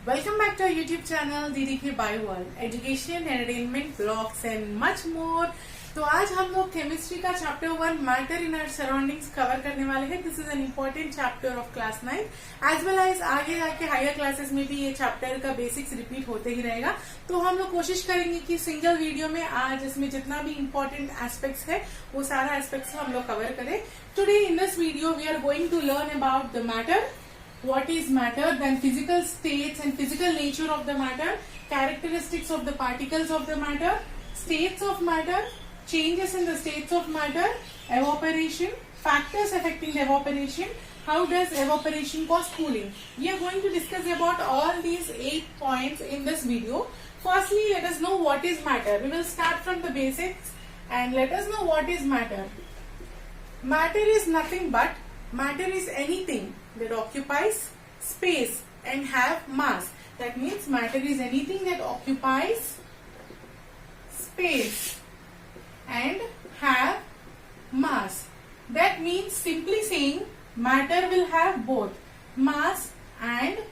Welcome back to our YouTube channel DDK Bio World, Education, Entertainment, Vlogs and much more। तो आज हम लोग chemistry का chapter 1 matter in our surroundings cover करने वाले हैं। This is an important chapter of class 9 as well as आगे आके हायर क्लासेस में भी ये चैप्टर का बेसिक्स रिपीट होते ही रहेगा। तो हम लोग कोशिश करेंगे कि सिंगल वीडियो में आज इसमें जितना भी इम्पोर्टेंट एस्पेक्ट्स है वो सारा एस्पेक्ट्स हम लोग कवर करें। Today in this video we are going to learn about the matter, what is matter, then physical states and physical nature of the matter, characteristics of the particles of the matter, states of matter, changes in the states of matter, evaporation, factors affecting the evaporation, how does evaporation cause cooling. We are going to discuss about all these 8 points in this video. Firstly, let us know what is matter. We will start from the basics and let us know what is matter. Matter is nothing but matter is anything that occupies space and have mass. That means matter is anything that occupies space and have mass. That means simply saying matter will have both mass and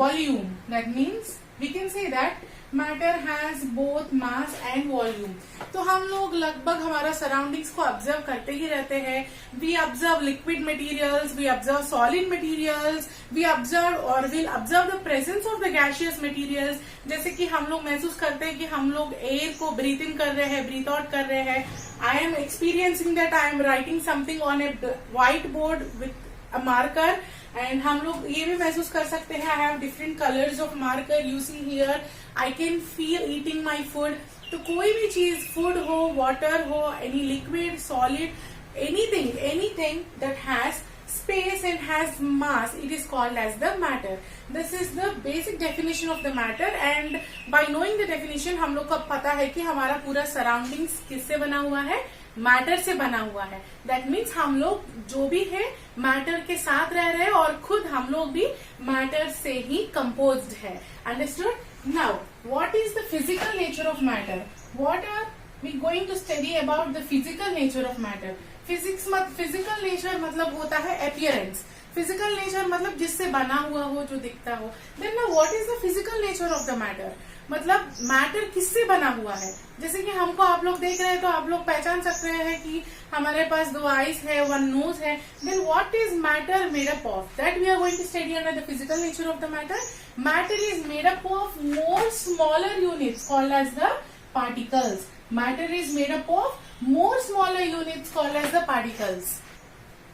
volume. That means we can say that matter has both mass and volume. तो हम लोग लगभग हमारा surroundings को observe करते ही रहते हैं। We observe liquid materials, we observe solid materials, we observe और will observe the presence of the gaseous materials. जैसे कि हम लोग महसूस करते हैं कि हम लोग एयर को ब्रीथ इन कर रहे हैं, ब्रीथ आउट कर रहे हैं। I am experiencing that I am writing something on a white board with a marker and हम लोग ये भी महसूस कर सकते हैं I have different colours of marker. You see here I can feel eating my food. तो कोई भी चीज, फूड हो, वाटर हो, any liquid, solid, anything that has space and has mass, it is called as the matter. This is the basic definition of the matter and by knowing the definition हम लोग को पता है कि हमारा पूरा सराउंडिंग्स किससे बना हुआ है, मैटर से बना हुआ है। दैट मीन्स हम लोग जो भी है मैटर के साथ रह रहे हैं और खुद हम लोग भी मैटर से ही कंपोज्ड है। Understood? Now what is the physical nature of matter? What are we going to study about the physical nature of matter? Physical nature मतलब होता है अपीयरेंस। फिजिकल नेचर मतलब जिससे बना हुआ हो, जो दिखता हो। देन ना what is the physical nature of the matter? मतलब मैटर किससे बना हुआ है। जैसे कि हमको आप लोग देख रहे हैं तो आप लोग पहचान सकते हैं कि हमारे पास 2 आईज है, 1 नोज है। Then what is matter made up of? That we are going to study under the physical nature of the matter. Matter is made up of more smaller units called as the particles. Matter is made up of more smaller units called as the particles.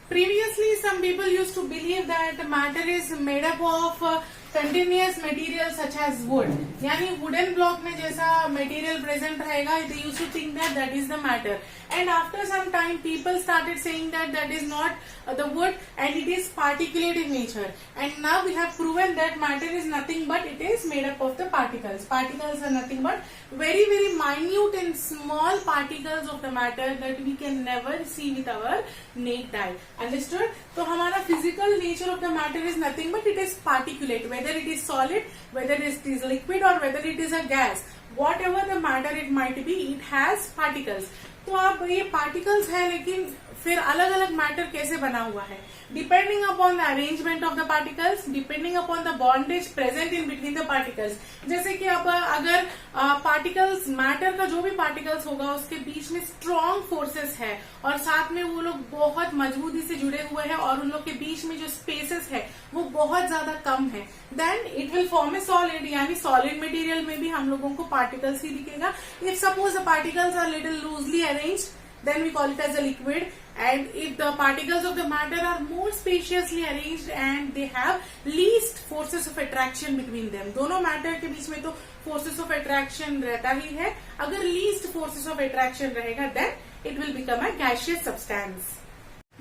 Previously, some people used to believe that matter is made up of continuous material such as wood. यानी wooden block में जैसा material present रहेगा, they used to think that that is the matter. And after some time, people started saying that that is not the wood and it is particulate in nature. And now we have proven that matter is nothing but it is made up of the particles. Particles are nothing but very very minute and small particles of the matter that we can never see with our naked eye. Understood? तो हमारा physical nature of the matter is nothing but it is particulate. Whether it is solid, whether it is liquid or whether it is a gas, whatever the matter it might be, it has particles. तो अब ये particles है लेकिन फिर अलग अलग matter कैसे बना हुआ है? Depending upon the arrangement of the particles, depending upon the bondage present in between the particles. जैसे कि अब अगर पार्टिकल्स, मैटर का जो भी पार्टिकल्स होगा उसके बीच में स्ट्रॉन्ग फोर्सेस है और साथ में वो लोग बहुत मजबूती से जुड़े हुए हैं और उन लोग के बीच में जो स्पेसेस है वो बहुत ज्यादा कम है, then it will form a solid. यानी सॉलिड मटेरियल में भी हम लोगों को पार्टिकल्स ही दिखेगा। If suppose the particles are little loosely arranged, then we call it as a liquid. And if the particles of the matter are more spaciously arranged and they have least forces of attraction between them, दोनों matter के बीच में तो forces of attraction रहता ही है। अगर least forces of attraction रहेगा then it will become a gaseous substance.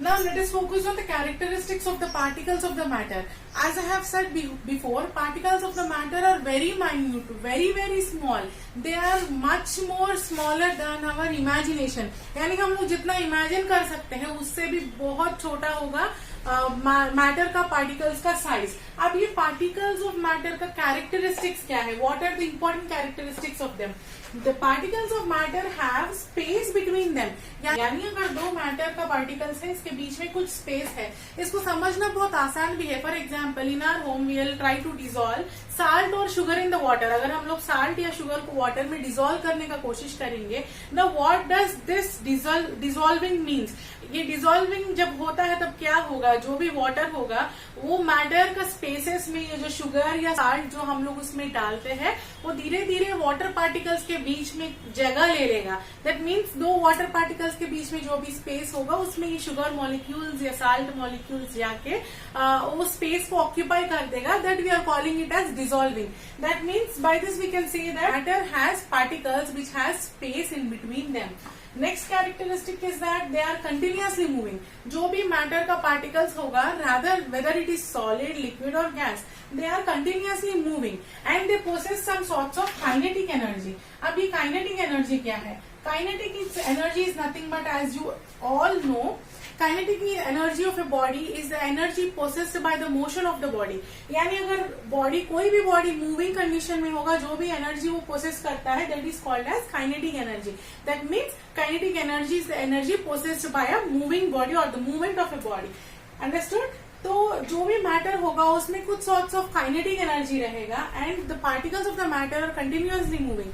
Now let us focus on the characteristics of the particles of the matter. As I have said before, particles of the matter are very minute, very very small. They are much more smaller than our imagination. यानी हम लोग जितना imagine कर सकते हैं उससे भी बहुत छोटा होगा मैटर का, पार्टिकल्स का साइज। अब ये पार्टिकल्स ऑफ मैटर का कैरेक्टरिस्टिक्स क्या है, what are the important characteristics of them? The particles of matter have space between them, यानी अगर दो मैटर का पार्टिकल्स है, इसके बीच में कुछ स्पेस है। इसको समझना बहुत आसान भी है। For example, in our home we will try to dissolve salt और शुगर इन द वाटर। अगर हम लोग साल्ट या शुगर को वाटर में डिजोल्व करने का कोशिश करेंगे, the what does this dissolving means, ये डिजोल्विंग जब होता है तब क्या होगा, जो भी वाटर होगा वो मैटर का स्पेसेस में, ये जो शुगर या साल्ट जो हम लोग उसमें डालते हैं, वो धीरे धीरे वाटर पार्टिकल्स के बीच में जगह ले लेगा। दैट मीन्स दो वाटर पार्टिकल्स के बीच में जो भी स्पेस होगा उसमें ये शुगर मॉलिक्यूल्स या साल्ट मॉलिक्यूल्स जाके वो स्पेस को ऑक्यूपाई कर देगा। That we are calling it as dissolving. That means by this we can say that matter has particles which has space in between them. Next characteristic is that they are continuously moving. जो भी matter का particles होगा, rather whether it is solid, liquid or gas, they are continuously moving and they possess some sorts of kinetic energy. अब ये kinetic energy क्या है? Kinetic energy is nothing but, as you all know, kinetic energy of a body is the energy possessed by the motion of the body. यानी अगर body, कोई भी body moving condition में होगा, जो भी एनर्जी वो पोसेस करता है, that is called as kinetic energy. That means kinetic energy is the energy possessed by a moving body और the movement of a body. Understood? तो जो भी मैटर होगा उसमें कुछ सॉर्ट्स ऑफ काइनेटिक एनर्जी रहेगा and the particles of the matter are continuously moving.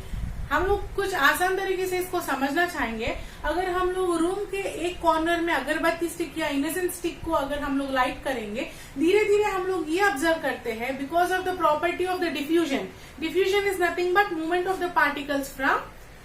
हम लोग कुछ आसान तरीके से इसको समझना चाहेंगे। अगर हम लोग रूम के एक कॉर्नर में अगरबत्ती स्टिक या इनसेंस स्टिक को अगर हम लोग लाइट करेंगे, धीरे धीरे हम लोग ये ऑब्जर्व करते हैं, because of the property of the diffusion. Diffusion is nothing but movement of the particles from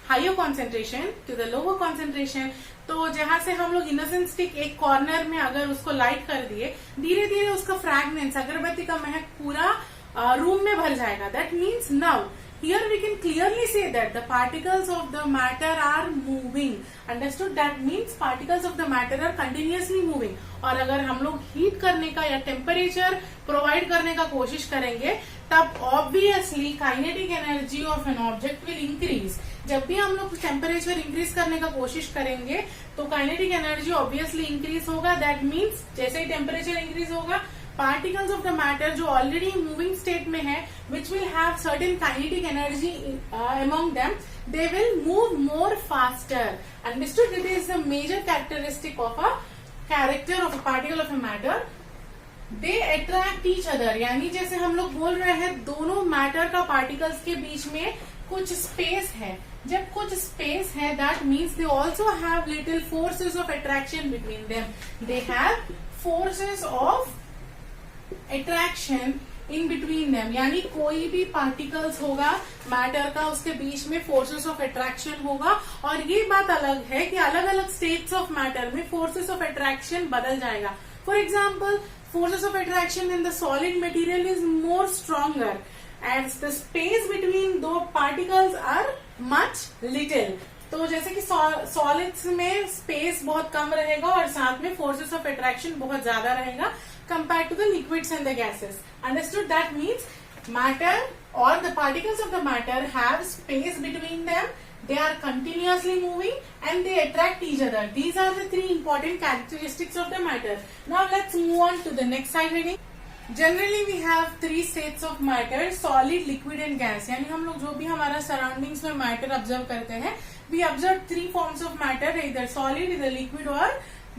higher concentration to the lower concentration. तो जहां से हम लोग इनसेंस स्टिक एक कॉर्नर में अगर उसको लाइट कर दिए, धीरे धीरे उसका फ्रैगनेंस, अगरबत्ती का महक पूरा रूम में भर जाएगा। That means now here we can clearly say that the particles of the matter are moving. Understood? That means particles of the matter are continuously moving. और अगर हम लोग हीट करने का या टेम्परेचर प्रोवाइड करने का कोशिश करेंगे, तब obviously kinetic energy of an object will increase. जब भी हम लोग टेम्परेचर इंक्रीज करने का कोशिश करेंगे तो काइनेटिक एनर्जी ऑब्वियसली इंक्रीज होगा। दैट मीन्स जैसे ही टेम्परेचर इंक्रीज होगा, पार्टिकल्स ऑफ द मैटर जो ऑलरेडी मूविंग स्टेट में है, which will have certain kinetic energy among them, they will move more faster. Understood? It is the major characteristic of a character of a particle of a matter. They attract each other. यानी जैसे हम लोग बोल रहे हैं, दोनों matter का particles के बीच में कुछ स्पेस है। जब कुछ स्पेस है, that means they also have little forces of attraction between them. They have forces of attraction in between them. यानी कोई भी पार्टिकल्स होगा मैटर का, उसके बीच में फोर्सेस ऑफ अट्रैक्शन होगा। और ये बात अलग है कि अलग अलग स्टेट्स ऑफ मैटर में फोर्सेस ऑफ अट्रैक्शन बदल जाएगा। For example, forces of attraction in the solid material is more stronger and the space between दो पार्टिकल्स आर मच लिटिल। तो जैसे कि सॉलिड्स में स्पेस बहुत कम रहेगा और साथ में फोर्सेस ऑफ अट्रैक्शन बहुत ज्यादा रहेगा compared to the liquids and the gases. Understood? That means matter or the particles of the matter have space between them. They are continuously moving and they attract each other. These are the three important characteristics of the matter. Now let's move on to the next slide reading. Generally we have three states of matter: solid, liquid and gas. यानी हम लोग जो भी हमारा surroundings में matter observe करते हैं, we observe three forms of matter, either solid, either liquid or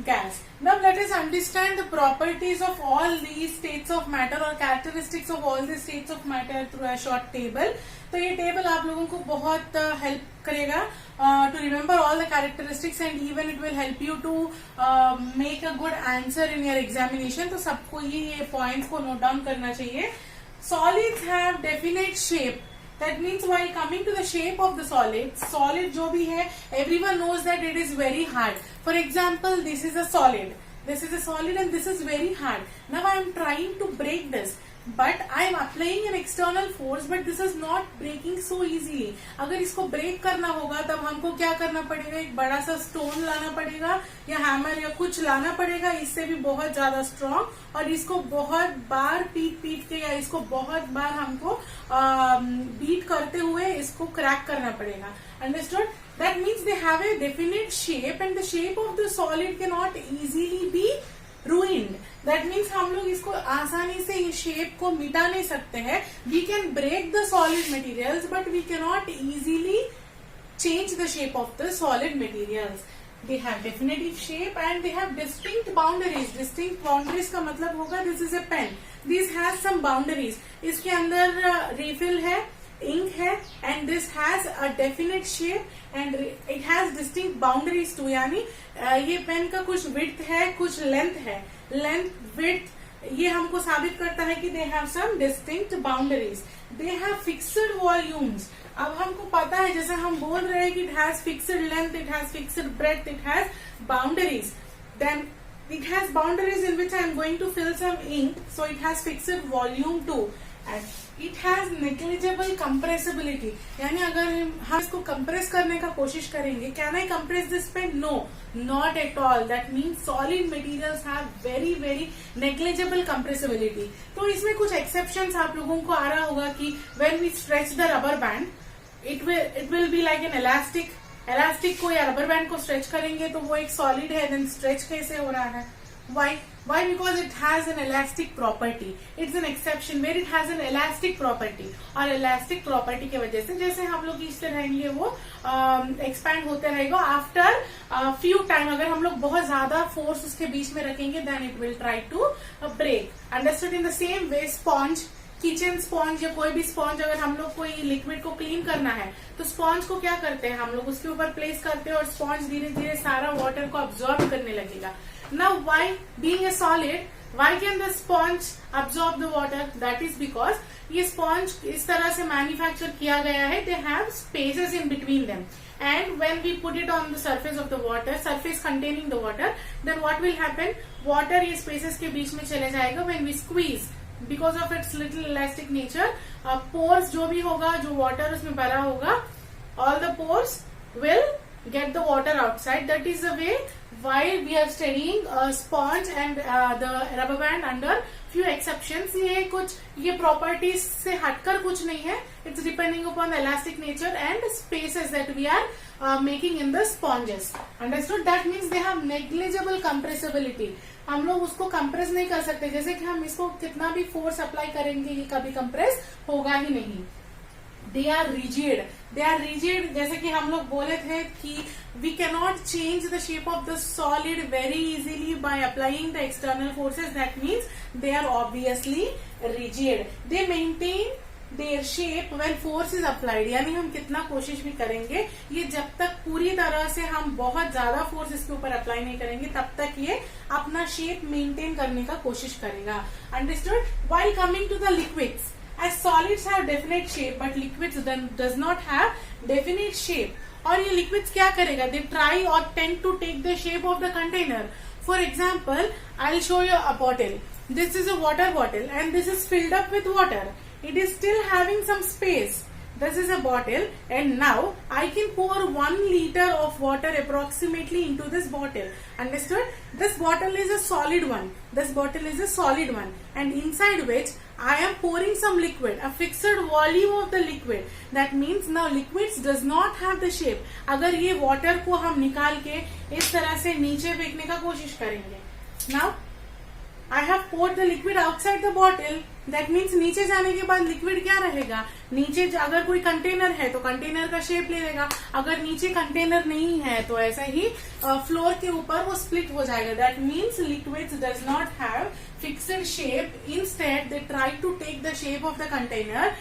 gas. Now let us understand the properties of all these states of matter or characteristics of all these states of matter through a short table. तो ये table आप लोगों को बहुत help करेगा to remember all the characteristics and even it will help you to make a good answer in your examination. तो सबको ये points को note down करना चाहिए. Solids have definite shape. That means while coming to the shape of the solid जो भी है, everyone knows that it is very hard. For example, this is a solid. This is a solid and this is very hard. Now I am trying to break this, but I am applying an external force, but this is not breaking so easily. अगर इसको break करना होगा तब हमको क्या करना पड़ेगा? एक बड़ा सा स्टोन लाना पड़ेगा या हैमर या कुछ लाना पड़ेगा, इससे भी बहुत ज्यादा स्ट्रॉन्ग, और इसको बहुत बार पीट के या इसको बहुत बार हमको बीट करते हुए इसको क्रैक करना पड़ेगा. Understood? That means they have a definite shape and the shape of the solid cannot easily be ruined. That means हम लोग इसको आसानी से ये शेप को मिटा नहीं सकते हैं. We can break the solid materials, but we cannot easily change the shape of the solid materials. They have definitive shape and they have distinct boundaries. Distinct boundaries का मतलब होगा this is a pen. This has some boundaries. इसके अंदर refill है, ink है, and this has a definite shape and it has distinct boundaries too. यानी ये pen का कुछ width है, कुछ length है. Length, width ये हमको साबित करता है कि they have some distinct boundaries. They have fixed volumes. अब हमको पता है, जैसे हम बोल रहे हैं कि it has fixed length, it has fixed breadth, it has boundaries. Then it has boundaries in which I am going to fill some ink, so it has fixed volume too. And it has negligible compressibility. यानी अगर हम इसको compress करने का कोशिश करेंगे, can I compress this pen? No, not at all. That means solid materials have very very negligible compressibility. तो इसमें कुछ exceptions आप लोगों को आ रहा होगा कि when we stretch the rubber band, it will be like an elastic. Elastic को या rubber band को stretch करेंगे तो वो एक solid है, then stretch कैसे हो रहा है? Why? Because it has an elastic property. It's an exception where it has an elastic property. और elastic property की वजह से जैसे हम लोग खींचते रहेंगे वो expand होते रहेगा. After few time अगर हम लोग बहुत ज्यादा force उसके बीच में रखेंगे, then it will try to break. Understood? In the same way, sponge, kitchen sponge या कोई भी स्पॉन्ज, अगर हम लोग कोई लिक्विड को क्लीन करना है तो स्पॉन्ज को क्या करते हैं, हम लोग उसके ऊपर प्लेस करते हैं और स्पॉन्ज धीरे धीरे सारा वाटर को अब्सॉर्ब करने लगेगा. Now why, being a solid, why can the sponge absorb the water? That is because ये स्पॉन्ज इस तरह से मैन्युफैक्चर किया गया है. They have spaces in between them, and when we put it on the surface of the water, surface containing the water, then what will happen? Water ये spaces के बीच में चले जाएगा. When we squeeze, because of its little elastic nature, pores जो भी होगा, जो water उसमें भरा होगा, all the pores will get the water outside. That is the way why we are studying sponge and the rubber band under few exceptions. ये properties से हटकर कुछ नहीं है. It's depending upon the elastic nature and spaces that we are making in the sponges. Understood? That means they have negligible compressibility. हम लोग उसको compress नहीं कर सकते. जैसे कि हम इसको कितना भी फोर्स अप्लाई करेंगे ये कभी कंप्रेस होगा ही नहीं. They are rigid. They are rigid. जैसे कि हम लोग बोले थे कि we cannot change the shape of the solid very easily by applying the external forces. That means they are obviously rigid. They maintain their shape when force is applied. यानी हम कितना कोशिश भी करेंगे, ये जब तक पूरी तरह से हम बहुत ज्यादा फोर्स इसके ऊपर अप्लाई नहीं करेंगे तब तक ये अपना शेप मेंटेन करने का कोशिश करेगा. Understood? While coming to the liquids, as solids have definite shape but liquids does not have definite shape. और ये liquids क्या करेगा? They try or tend to take the shape of the container. For example, I'll show you a bottle. This is a water bottle and this is filled up with water. It is still having some space. This is a bottle and now I can pour 1 liter of water approximately into this bottle. Understood? This bottle is a solid one. This bottle is a solid one and inside which I am pouring some liquid, a fixed volume of the liquid. That means now liquids does not have the shape. अगर ये water को हम निकाल के इस तरह से नीचे फेंकने का कोशिश करेंगे. Now I have poured the liquid outside the bottle. That means नीचे जाने के बाद लिक्विड क्या रहेगा? नीचे अगर कोई कंटेनर है तो कंटेनर का शेप ले लेगा. अगर नीचे कंटेनर नहीं है तो ऐसा ही फ्लोर के ऊपर वो स्प्लिट हो जाएगा. That means liquids does not have fixed shape. Instead they try to take the shape of the container.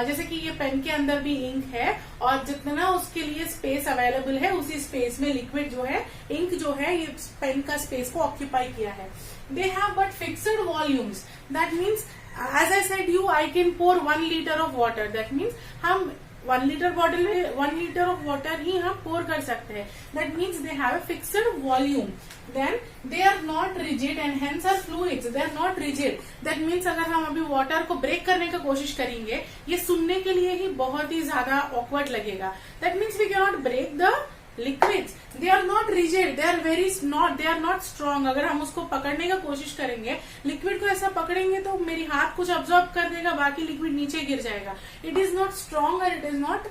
जैसे कि ये पेन के अंदर भी इंक है और जितना उसके लिए स्पेस अवेलेबल है उसी स्पेस में लिक्विड जो है, इंक जो है, ये पेन का स्पेस को ऑक्यूपाई किया है. They have but fixed volumes. That means, as I said you, I can pour 1 liter of water. That means हम 1 liter bottle में 1 liter of water ही हम pour कर सकते हैं. That means they have a fixed volume. Then they are not rigid and hence are fluids. They are not rigid. That means अगर हम अभी water को break करने का कोशिश करेंगे, ये सुनने के लिए ही बहुत ही ज्यादा awkward लगेगा. That means we cannot break the liquids. They are not rigid. They are not strong. अगर हम उसको पकड़ने का कोशिश करेंगे, लिक्विड को ऐसा पकड़ेंगे तो मेरी हाथ कुछ अब्सॉर्ब कर देगा, बाकी लिक्विड नीचे गिर जाएगा. It is not strong or it is not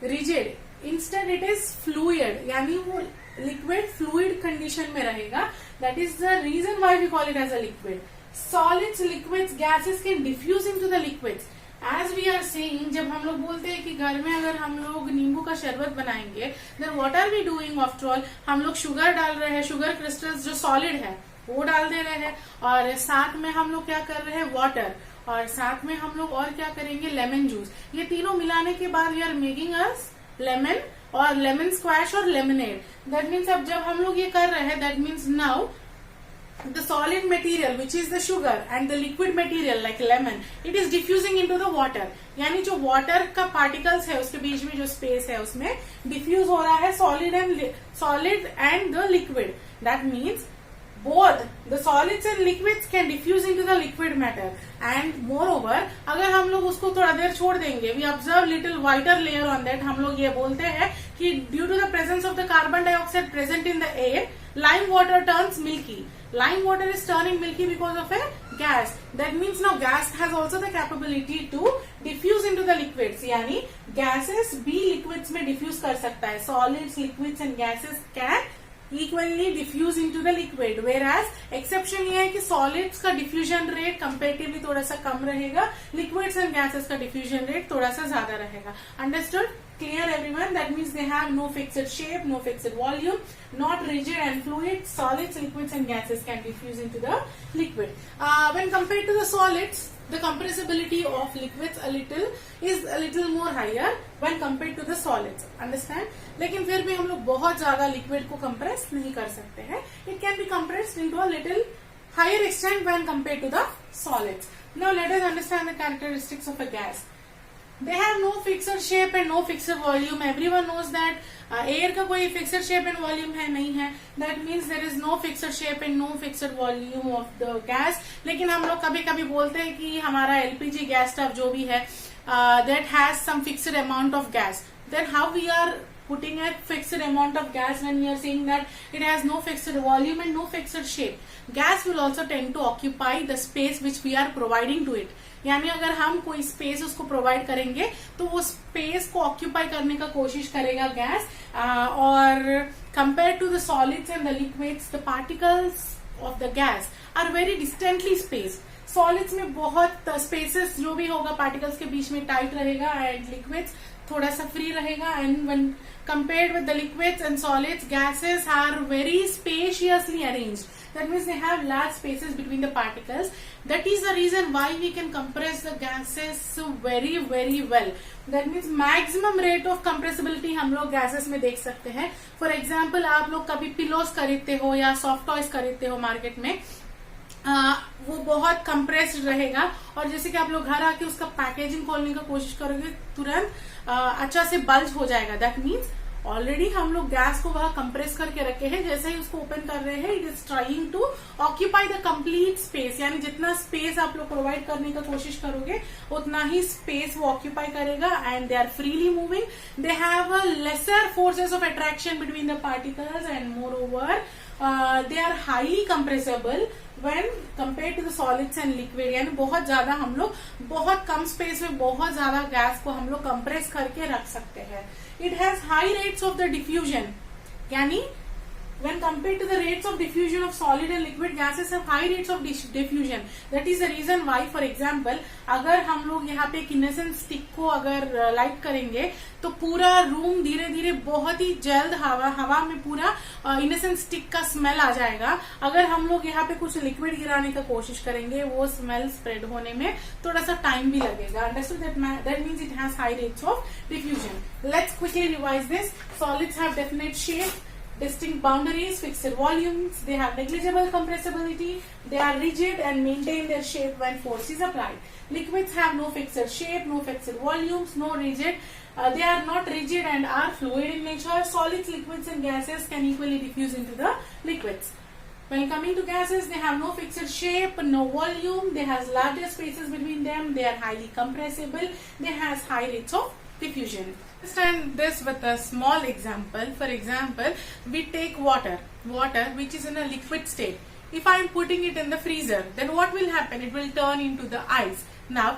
rigid. Instead it is fluid, यानी वो लिक्विड फ्लूइड कंडीशन में रहेगा. That is the reason why we call it as a liquid. Solids, liquids, gases can diffuse into the liquids. As we are saying, जब हम लोग बोलते हैं कि घर में अगर हम लोग नींबू का शरबत बनाएंगे, then what are we doing after all, हम लोग शुगर डाल रहे हैं, शुगर क्रिस्टल्स जो सॉलिड है वो डाल दे रहे हैं, और साथ में हम लोग क्या कर रहे हैं, वाटर, और साथ में हम लोग और क्या करेंगे, लेमन जूस. ये तीनों मिलाने के बाद we are making us lemon और लेमन स्क्वैश और लेमनेड. दैट मीन्स अब जब हम लोग ये कर रहे हैं, that means now the solid material which is the sugar and the liquid material like lemon, it is diffusing into the water. यानी जो water का particles है उसके बीच में जो space है उसमें diffuse हो रहा है solid and the liquid. That means both the solids and liquids can diffuse into the liquid matter. And moreover, अगर हम लोग उसको थोड़ा देर छोड़ देंगे, we observe little whiter layer on that. हम लोग ये बोलते हैं कि due to the presence of the carbon dioxide present in the air, lime water turns milky. Lime water is turning milky because of a gas. That means now gas has also the capability to diffuse into the liquids. यानी gases भी liquids में diffuse कर सकता है. Solids, liquids and gases can equally diffuse into the liquid. Whereas exception ये है कि solids का diffusion rate comparatively थोड़ा सा कम रहेगा, liquids and gases का diffusion rate थोड़ा सा ज्यादा रहेगा. Understood? Clear everyone? That means they have no fixed shape, no fixed volume, not rigid and fluid. Solids, liquids and gases can diffuse into the liquid. When compared to the solids, the compressibility of liquids is a little more higher when compared to the solids. Understand? लेकिन फिर भी हम लोग बहुत ज्यादा liquid को compress नहीं कर सकते हैं. It can be compressed into a little higher extent when compared to the solids. Now let us understand the characteristics of a gas. They have no fixed shape and no fixed volume. Everyone knows that air का कोई fixed shape and volume है नहीं है. That means there is no fixed shape and no fixed volume of the gas. लेकिन हम लोग कभी कभी बोलते हैं कि हमारा LPG गैस स्टव जो भी है, that has some fixed amount of gas. Then how we are putting a fixed amount of gas when we are saying that it has no fixed volume and no fixed shape? Gas will also tend to occupy the space which we are providing to it. यानी अगर हम कोई space उसको provide करेंगे तो वो space को occupy करने का कोशिश करेगा गैस. और compare to the solids and the liquids, the particles of the gas are very distantly space. Solids में बहुत स्पेसेस जो भी होगा पार्टिकल्स के बीच में टाइट रहेगा, एंड लिक्विड्स थोड़ा सा फ्री रहेगा. And when compared with the liquids and solids, gases are very spaciously arranged. That means they have large spaces between the particles. That is the reason why we can compress the gases very very well. That means maximum rate of compressibility हम लोग gases में देख सकते हैं. For example, आप लोग कभी pillows खरीदते हो या soft toys खरीदते हो मार्केट में, वो बहुत कंप्रेस्ड रहेगा, और जैसे कि आप लोग घर आके उसका पैकेजिंग खोलने का कोशिश करोगे तुरंत अच्छा से बल्ज हो जाएगा. दैट मीन्स ऑलरेडी हम लोग गैस को वहां कंप्रेस करके रखे हैं. जैसे ही उसको ओपन कर रहे हैं, it is trying to occupy the complete space. यानी जितना स्पेस आप लोग प्रोवाइड करने का कोशिश करोगे उतना ही स्पेस वो ऑक्यूपाई करेगा. And they are freely moving. They have a lesser forces of attraction between the particles, and moreover they are highly compressible when compared to the solids and liquid. यानी बहुत ज्यादा हम लोग बहुत कम space में बहुत ज्यादा गैस को हम लोग कंप्रेस करके रख सकते हैं. It has high rates of the diffusion. यानी when compared to the rates of diffusion of solid and liquid gases have high rates of diffusion. That is the reason why, for example, अगर हम लोग यहाँ पे किनेसन stick को अगर light करेंगे तो पूरा रूम धीरे धीरे बहुत ही जल्द हवा में पूरा इनेसेंट स्टिक का स्मेल आ जाएगा. अगर हम लोग यहाँ पे कुछ लिक्विड गिराने का कोशिश करेंगे, वो स्मेल स्प्रेड होने में थोड़ा सा टाइम भी लगेगा. Understood? That means it has high rates of diffusion. Let's quickly revise this. Solids have definite shape, distinct boundaries, fixed volumes, they have negligible compressibility, they are rigid and maintain their shape when force is applied. Liquids have no fixed shape, no fixed volumes, no rigid, they are not rigid and are fluid in nature. Solids, liquids and gases can equally diffuse into the liquids. When coming to gases, they have no fixed shape, no volume, they have larger spaces between them, they are highly compressible, they have high rates of diffusion. Understand this with a small example. For example, we take water which is in a liquid state. If I am putting it in the freezer, then what will happen? It will turn into the ice. Now,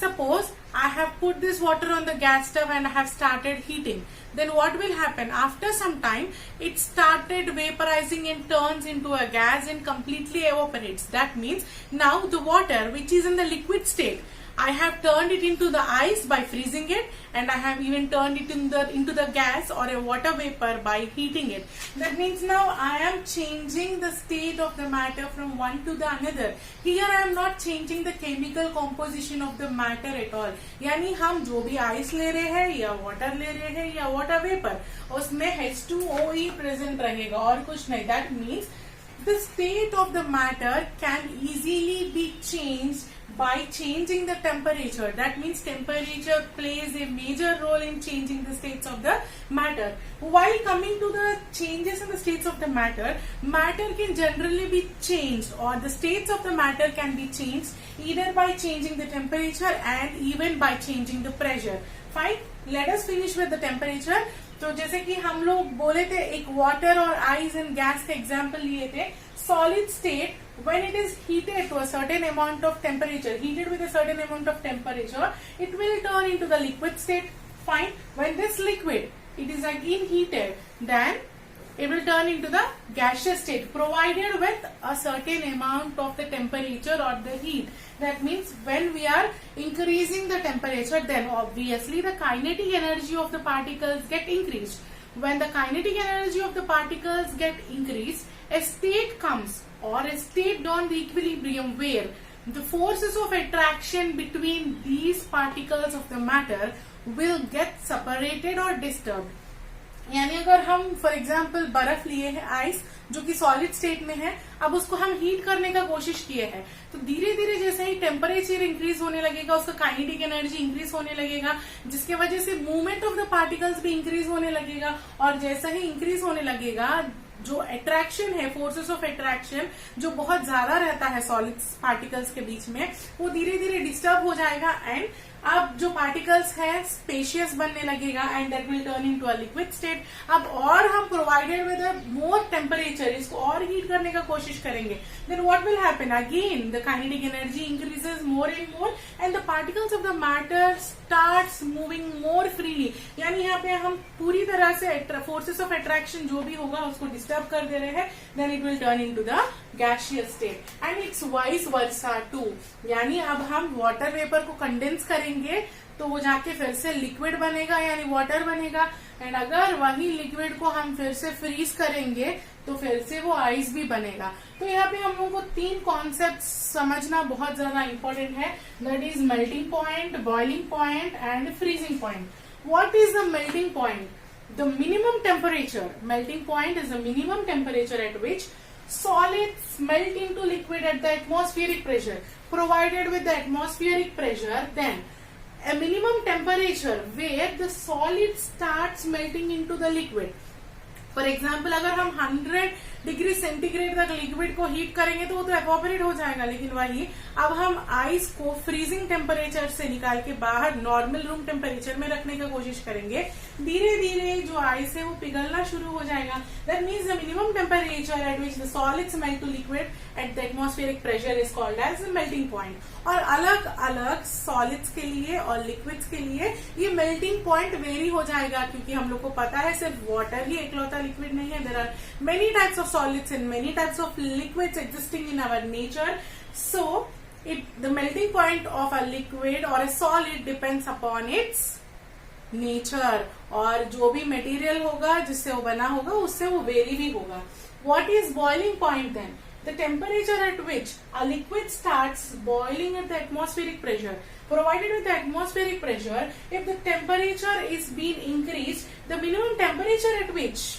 suppose I have put this water on the gas stove and I have started heating. Then what will happen? After some time, it started vaporizing and turns into a gas and completely evaporates. That means now the water which is in the liquid state, I have turned it into the ice by freezing it, and I have even turned it into the gas or a water vapor by heating it. That means now I am changing the state of the matter from one to the another. Here I am not changing the chemical composition of the matter at all. यानी हम जो भी ice ले रहे हैं या water ले रहे हैं या वाटर वेपर, उसमें H2O ही प्रेजेंट रहेगा और कुछ नहीं. That means the state of the matter can easily be changed by changing the temperature. That means temperature plays a major role in changing the states of the matter. While coming to the changes in the states of the matter can generally be changed, or the states of the matter can be changed either by changing the temperature and even by changing the pressure. Fine, let us finish with the temperature. तो जैसे कि हम लोग बोले थे, एक water और ice and gas का एग्जाम्पल लिए थे. Solid state, when it is heated to a certain amount of temperature, heated with a certain amount of temperature, it will turn into the liquid state. Fine. When this liquid, it is again heated, then it will turn into the gaseous state, provided with a certain amount of the temperature or the heat. That means when we are increasing the temperature, then obviously the kinetic energy of the particles get increased. When the kinetic energy of the particles get increased, a state comes, or a state on the equilibrium, where the forces of attraction between these particles of the matter will get separated or disturbed. यानी अगर हम for example बर्फ लिए है, ice जो कि solid state में है, अब उसको हम हीट करने का कोशिश किए हैं, तो धीरे धीरे जैसे ही टेम्परेचर इंक्रीज होने लगेगा, उसका काइनेटिक एनर्जी इंक्रीज होने लगेगा, जिसके वजह से मूवमेंट ऑफ द पार्टिकल्स भी इंक्रीज होने लगेगा. और जैसा ही इंक्रीज होने लगेगा, जो अट्रैक्शन है, फोर्सेस ऑफ अट्रैक्शन जो बहुत ज्यादा रहता है सॉलिड पार्टिकल्स के बीच में, वो धीरे धीरे डिस्टर्ब हो जाएगा. एंड अब जो पार्टिकल्स है स्पेशियस बनने लगेगा, and that will turn into a liquid state. अब और हम provided with a more temperature इसको और हीट करने का कोशिश करेंगे, then what will happen? Again the kinetic energy increases more and more, and the particles of the matter starts moving more freely. यानी यहाँ पे हम पूरी तरह से फोर्सेस ऑफ अट्रैक्शन जो भी होगा उसको डिस्टर्ब कर दे रहे हैं, then it will turn into the gaseous state. And it's vice versa too. यानी अब हम वाटर वेपर को कंडेंस करेंगे तो वो जाके फिर से लिक्विड बनेगा, यानी वाटर बनेगा. एंड अगर वही लिक्विड को हम फिर से फ्रीज करेंगे तो फिर से वो आइस भी बनेगा. तो यहाँ पे हम लोगों को तीन कॉन्सेप्ट समझना बहुत ज्यादा इंपॉर्टेंट है. That is melting point, boiling point and freezing point. What is the melting point? The minimum temperature, melting point is the minimum temperature at which solids melt into liquid at the atmospheric pressure. Provided with the atmospheric pressure, then a minimum temperature where the solid starts melting into the liquid. For example अगर हम 100 degree centigrade तक liquid को heat करेंगे तो वो तो evaporate हो जाएगा, लेकिन वही अब हम आइस को फ्रीजिंग टेम्परेचर से निकाल के बाहर नॉर्मल रूम टेम्परेचर में रखने का कोशिश करेंगे, धीरे धीरे जो आइस है वो पिघलना शुरू हो जाएगा. That means the minimum temperature at which the solids melt to liquid at the atmospheric pressure is called as the melting point. और अलग अलग सॉलिड्स के लिए और लिक्विड्स के लिए ये मेल्टिंग पॉइंट वेरी हो जाएगा, क्योंकि हम लोग को पता है सिर्फ वाटर ही एकलौता लिक्विड नहीं है. There are many types of solids and many types of liquids existing in our nature. So the melting point of a liquid or a solid depends upon its nature. और जो भी material होगा जिससे वो बना होगा उससे वो vary भी होगा. What is boiling point then? The temperature at which a liquid starts boiling at the atmospheric pressure. Provided with the atmospheric pressure, if the temperature is being increased, the minimum temperature at which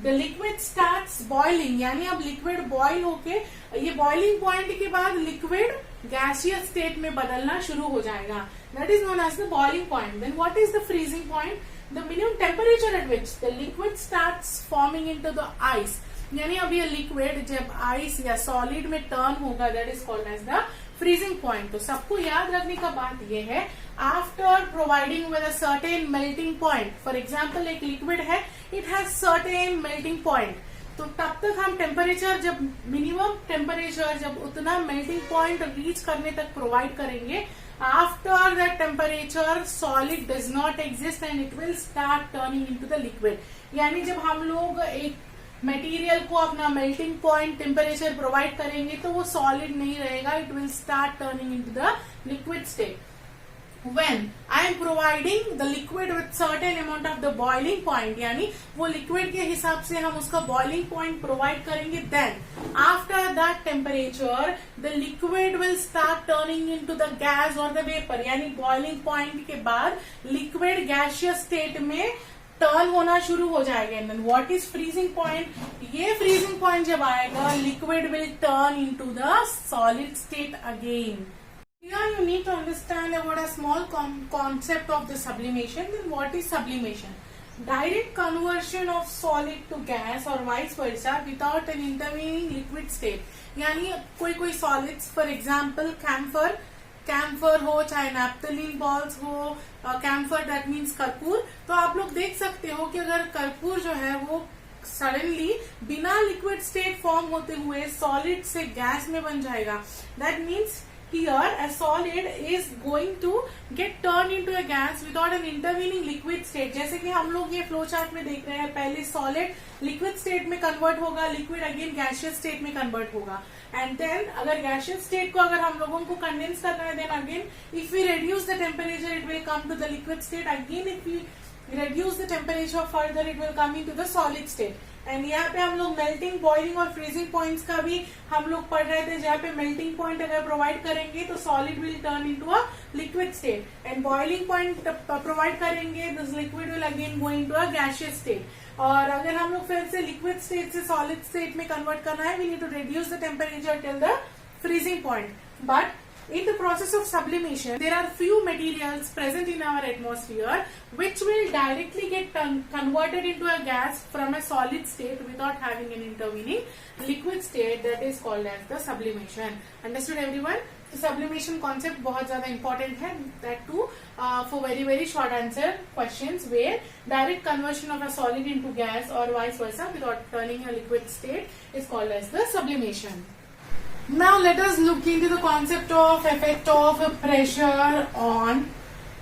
the liquid starts boiling, यानी अब liquid boil होके ये boiling point के बाद liquid gaseous state में बदलना शुरू हो जाएगा. That is known as the boiling point. Then what is the freezing point? The minimum temperature at which the liquid starts forming into the ice. यानी अब ये लिक्विड जब आइस या सॉलिड में टर्न होगा, that is called as the freezing point. तो सबको याद रखने का बात यह है, after providing with a certain melting point, for example एक लिक्विड है, it has certain melting point, तो तब तक हम टेम्परेचर जब मिनिमम टेम्परेचर जब उतना मेल्टिंग पॉइंट रीच करने तक प्रोवाइड करेंगे, after that temperature solid does not exist and it will start turning into the liquid. यानी जब हम लोग एक मटेरियल को अपना मेल्टिंग पॉइंट टेम्परेचर प्रोवाइड करेंगे तो वो सॉलिड नहीं रहेगा, it will start turning into the liquid state. When I am providing the liquid with certain amount of the boiling point, यानी वो लिक्विड के हिसाब से हम उसका boiling point प्रोवाइड करेंगे, then after that temperature the liquid will start turning into the gas or the vapor. यानी boiling point के बाद liquid gaseous state में टर्न होना शुरू हो जाएगा. And then what is freezing point? ये फ्रीजिंग पॉइंट जब आएगा liquid will turn into the solid state again. Here you need to understand about a small concept of the sublimation. Then what is sublimation? Direct conversion of solid to gas or vice versa without an intervening liquid state. यानी कोई solids, for example camphor हो, चाहे naphthalene balls हो, camphor that means कर्पूर. तो आप लोग देख सकते हो कि अगर कर्पूर जो है वो सडनली बिना लिक्विड स्टेट फॉर्म होते हुए सॉलिड से गैस में बन जाएगा, that means here a solid is going to get turned into a gas without an intervening liquid state. जैसे कि हम लोग ये फ्लो चार्ट में देख रहे हैं, पहले सॉलिड लिक्विड स्टेट में कन्वर्ट होगा, लिक्विड अगेन गैशियस स्टेट में कन्वर्ट होगा. एंड देन अगर गैशियस स्टेट को अगर हम लोगों को कंडेंस करना है, then again if we reduce the temperature it will come to the liquid state. Again if we reduce the temperature further it will come into the solid state. And यहाँ पे हम लोग मेल्टिंग, बॉइलिंग और freezing points का भी हम लोग पढ़ रहे थे, जहाँ पे मेल्टिंग पॉइंट अगर प्रोवाइड करेंगे तो solid will turn into a liquid state, and boiling point provide करेंगे this liquid will again go into a gaseous state. और अगर हम लोग फिर से लिक्विड स्टेट से सॉलिड स्टेट में कन्वर्ट करना है, we need to reduce the temperature till the freezing point. But in the process of sublimation, there are few materials present in our atmosphere which will directly get converted into a gas from a solid state without having an intervening liquid state. That is called as the sublimation. Understood everyone? The sublimation concept बहुत ज़्यादा important है. That too for very short answer questions where direct conversion of a solid into gas or vice versa without turning a liquid state is called as the sublimation. Now let us look into the concept of effect of pressure on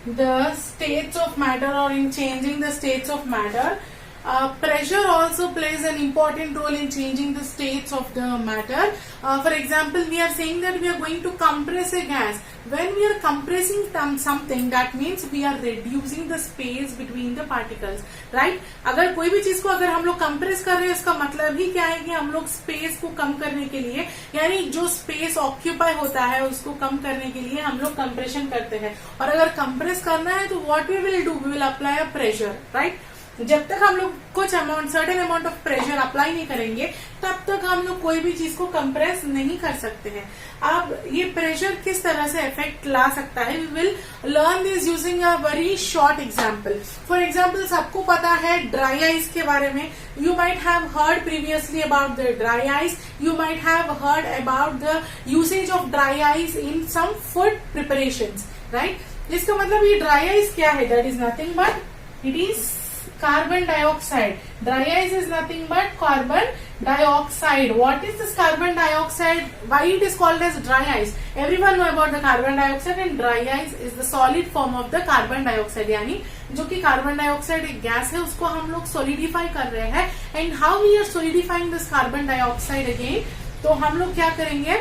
the states of matter or in changing the states of matter. Pressure also plays an important role in changing the states of the matter. For example, we are saying that we are going to compress a gas. When we are compressing something, that means we are reducing the space between the particles, right? अगर कोई भी चीज को अगर हम लोग compress कर रहे हैं, इसका मतलब ही क्या है कि हम लोग स्पेस को कम करने के लिए, यानी जो स्पेस ऑक्यूपाई होता है उसको कम करने के लिए हम लोग कंप्रेशन करते हैं. और अगर कंप्रेस करना है तो what we will do, we will apply a pressure, right? जब तक हम लोग कुछ amount, certain amount of pressure apply नहीं करेंगे, तब तक हम लोग कोई भी चीज को कंप्रेस नहीं कर सकते हैं. अब ये प्रेशर किस तरह से इफेक्ट ला सकता है, we will learn this using a very short example. For example, सबको पता है ड्राई आइस के बारे में. You might have heard previously about the dry ice. You might have heard about the usage of dry ice in some food preparations, right? इसका मतलब ये dry ice क्या है? That is nothing but it is carbon dioxide. Dry ice is nothing but carbon dioxide. What is this carbon dioxide? Why it is called as dry ice? Everyone know about the carbon dioxide, and dry ice is the solid form of the carbon dioxide. यानी जो कि carbon dioxide एक gas है, उसको हम लोग solidify कर रहे हैं. And how we are solidifying this carbon dioxide again? तो हम लोग क्या करेंगे,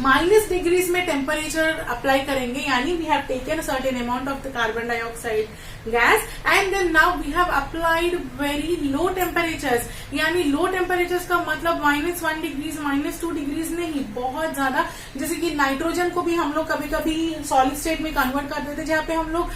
माइनस डिग्रीज में टेम्परेचर अप्लाई करेंगे. यानी we have taken certain amount of the carbon dioxide gas and then now we have applied very low temperatures. यानी low temperatures का मतलब -1 डिग्रीज, -2 डिग्रीज नहीं, बहुत ज्यादा. जैसे कि नाइट्रोजन को भी हम लोग कभी कभी सॉलिड स्टेट में कन्वर्ट कर देते, जहाँ पे हम लोग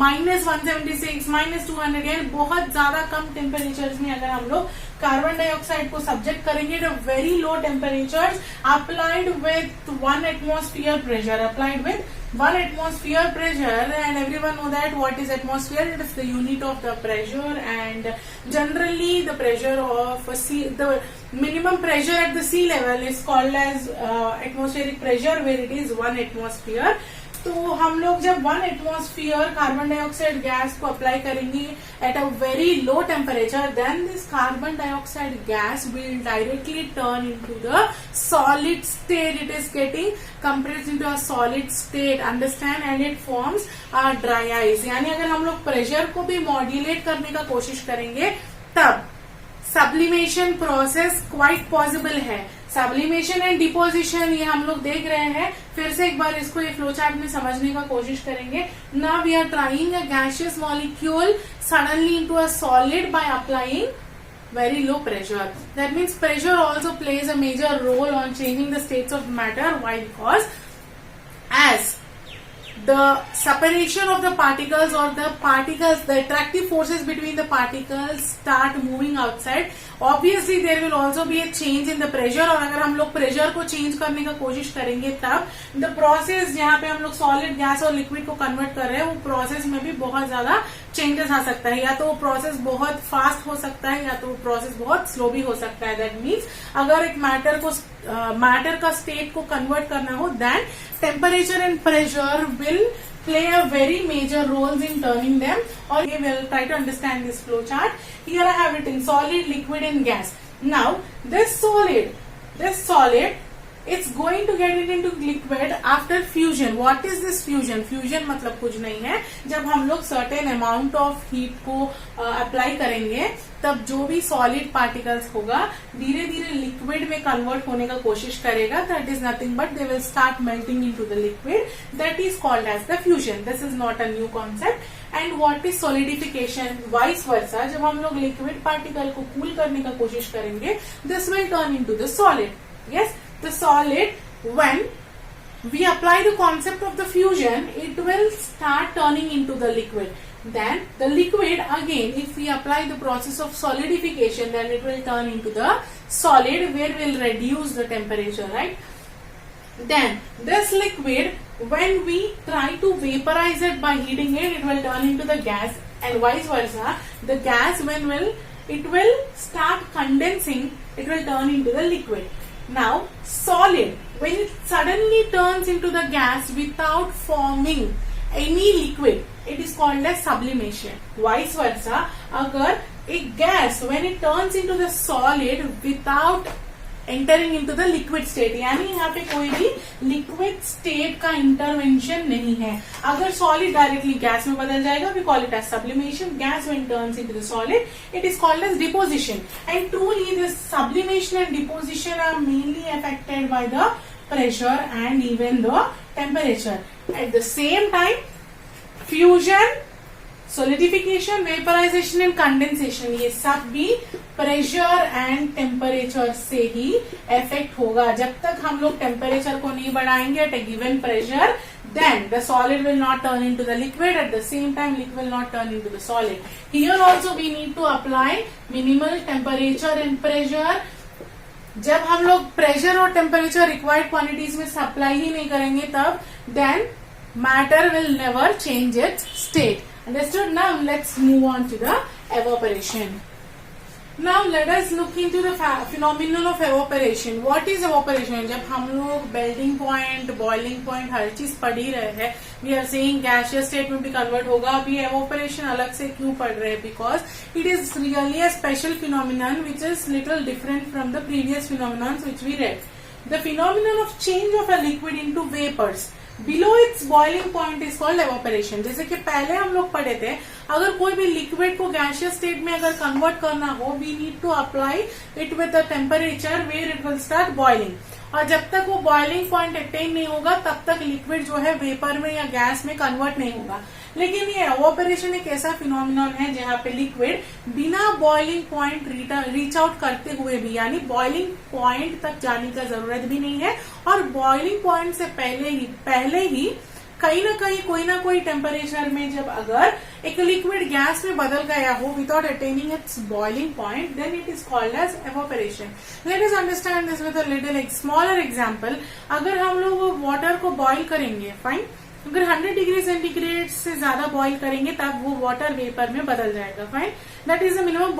-176, -200 यानी बहुत ज्यादा कम टेम्परेचर्स में अगर हम लोग कार्बन डाइऑक्साइड को सब्जेक्ट करेंगे तो very low temperatures applied with 1 atmosphere pressure, applied with 1 atmosphere pressure. And everyone know that what is atmosphere? It is the unit of the pressure, and generally the pressure of the minimum pressure at the sea level is called as atmospheric pressure, where it is 1 atmosphere. तो हम लोग जब 1 atmosphere carbon dioxide gas को apply करेंगे at a very low temperature, then this carbon dioxide gas will directly turn into the solid state. It is getting compressed into a solid state, understand, and it forms a dry ice. यानी अगर हम लोग pressure को भी modulate करने का कोशिश करेंगे तब सब्लिमेशन प्रोसेस क्वाइट पॉसिबल है. सब्लिमेशन एंड डिपोजिशन ये हम लोग देख रहे हैं. फिर से एक बार इसको ये फ्लो चार्ट में समझने का कोशिश करेंगे. Now we are trying a gaseous molecule suddenly into a solid by applying very low pressure. That means pressure also plays a major role on changing the states of matter. Why? Because as the separation of the particles or the attractive forces between the particles start moving outside, obviously there will also be a change in the pressure. और अगर हम लोग pressure को change करने का कोशिश करेंगे तब द प्रोसेस जहाँ पे हम लोग सॉलिड गैस और लिक्विड को कन्वर्ट कर रहे हैं वो प्रोसेस में भी बहुत ज्यादा चेंजेस आ सकता है. या तो वो प्रोसेस बहुत फास्ट हो सकता है या तो वो प्रोसेस बहुत स्लो भी हो सकता है. दैट मीन्स अगर एक मैटर का स्टेट को कन्वर्ट करना हो then temperature and pressure will play a very major roles in turning them. Or we will try to understand this flow chart. Here I have written solid, liquid and gas. Now this solid it's going to get it into liquid after fusion. What is this fusion? Fusion मतलब कुछ नहीं है. जब हम लोग certain amount of heat को apply करेंगे तब जो भी सॉलिड पार्टिकल्स होगा धीरे धीरे लिक्विड में कन्वर्ट होने का कोशिश करेगा. That is nothing but they will start melting into the liquid. That is called as the fusion. This is not a new concept. And what is solidification? Vice versa. जब हम लोग liquid particle को cool करने का कोशिश करेंगे this will turn into the solid. Yes, the solid, when we apply the concept of the fusion, it will start turning into the liquid. Then the liquid again, if we apply the process of solidification, then it will turn into the solid where we'll reduce the temperature, right? Then this liquid, when we try to vaporize it by heating it, it will turn into the gas, and vice versa. The gas, it will start condensing, it will turn into the liquid. Now solid, when it suddenly turns into the gas without forming any liquid, it is called as sublimation. Vice versa, अगर एक gas when it turns into the solid without entering into the liquid state, यानी यहाँ पे कोई भी liquid state का intervention नहीं है. अगर solid directly gas में बदल जाएगा we call it as sublimation. Gas when turns into the solid it is called as deposition. And truly this sublimation and deposition are mainly affected by the pressure and even the temperature. At the same time fusion, solidification, vaporization and condensation ये सब भी pressure and temperature से ही effect होगा. जब तक हम लोग temperature को नहीं बढ़ाएंगे at a given pressure, then the solid will not turn into the liquid. At the same time liquid will not turn into the solid. Here also we need to apply minimal temperature and pressure. जब हम लोग pressure और temperature required quantities में supply ही नहीं करेंगे तब then matter will never change its state. Understood? Now let's move on to the evaporation. Now let us look into the phenomenon of evaporation. What is evaporation? जब हम लोग melting point, boiling point हर चीज पढ़ ही रहे हैं, we are saying gaseous state में भी convert होगा. अभी evaporation अलग से क्यों पढ़ रहे हैं? Because it is really a special phenomenon which is little different from the previous phenomenons which we read. The phenomenon of change of a liquid into vapors below its boiling point is called evaporation. जैसे कि पहले हम लोग पढ़े थे, अगर कोई भी लिक्विड को गैसियस स्टेट में अगर कन्वर्ट करना हो we need to apply it with the temperature where it will start boiling. और जब तक वो बॉइलिंग पॉइंट अटेन नहीं होगा तब तक लिक्विड जो है वेपर में या गैस में कन्वर्ट नहीं होगा. लेकिन ये एवापोरेशन एक ऐसा फिनोमिनन है जहाँ पे लिक्विड बिना बॉइलिंग पॉइंट रीच आउट करते हुए भी, यानी बॉइलिंग पॉइंट तक जाने का जरूरत भी नहीं है और बॉइलिंग पॉइंट से पहले ही कहीं ना कहीं कोई ना कोई टेम्परेचर में जब अगर एक लिक्विड गैस में बदल गया हो without attaining its boiling point then it is called as evaporation. Let us understand this with a little smaller example. अगर हम लोग वाटर को बॉइल करेंगे, फाइन, अगर 100 डिग्री सेंटीग्रेड से ज्यादा बॉईल करेंगे तब वो वाटर वेपर में बदल जाएगा. Fine, that is the minimum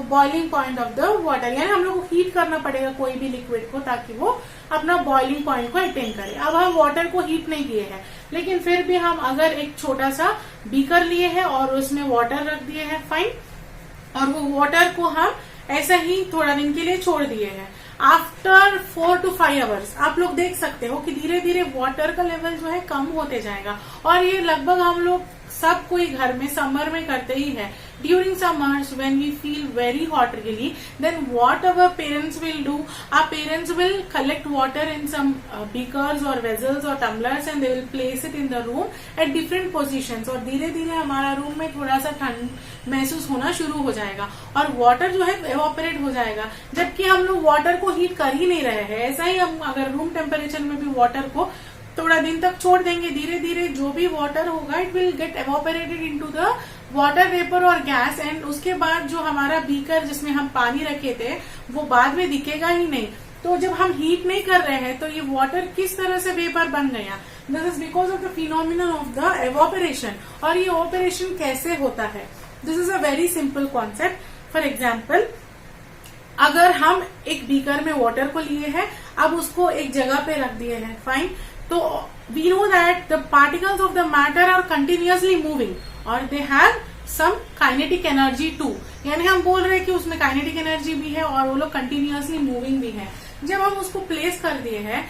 boiling point of the water. यानी हम लोग को हीट करना पड़ेगा कोई भी लिक्विड को ताकि वो अपना बॉइलिंग पॉइंट को अटेन करे. अब हम वाटर को हीट नहीं किए हैं, लेकिन फिर भी हम अगर एक छोटा सा बीकर लिए हैं और उसमें वाटर रख दिए हैं, फाइन, और वो वाटर को हम ऐसा ही थोड़ा दिन के लिए छोड़ दिए हैं. आफ्टर 4 to 5 आवर्स आप लोग देख सकते हो कि धीरे धीरे वाटर का लेवल जो है कम होते जाएगा. और ये लगभग हम लोग सब कोई घर में समर में करते ही है. During summers when we feel very hot really, then what our parents will do, our parents will collect water in some beakers और वेजल्स और tumblers and they will place it in the room at different positions. और धीरे धीरे हमारा room में थोड़ा सा ठंड महसूस होना शुरू हो जाएगा और वाटर जो है एवापोरेट हो जाएगा. जबकि हम लोग वाटर को हीट कर ही नहीं रहे हैं. ऐसा ही हम अगर रूम टेम्परेचर में भी वाटर को थोड़ा दिन तक छोड़ देंगे, धीरे धीरे जो भी वाटर होगा it will get evaporated into the water vapour और गैस. एंड उसके बाद जो हमारा बीकर जिसमें हम पानी रखे थे वो बाद में दिखेगा ही नहीं. तो जब हम हीट नहीं कर रहे हैं तो ये वाटर किस तरह से वेपर बन गया? This is because of the phenomenon of the evaporation. और ये एवापोरेशन कैसे होता है? This is a very simple concept. For example, अगर हम एक बीकर में वाटर को लिए हैं, अब उसको एक जगह पे रख दिए हैं, फाइन, तो we know that the particles of the matter are continuously moving और they have some kinetic energy too. यानी हम बोल रहे हैं कि उसमें काइनेटिक एनर्जी भी है और वो लोग कंटिन्यूअसली मूविंग भी है. जब हम उसको प्लेस कर दिए हैं,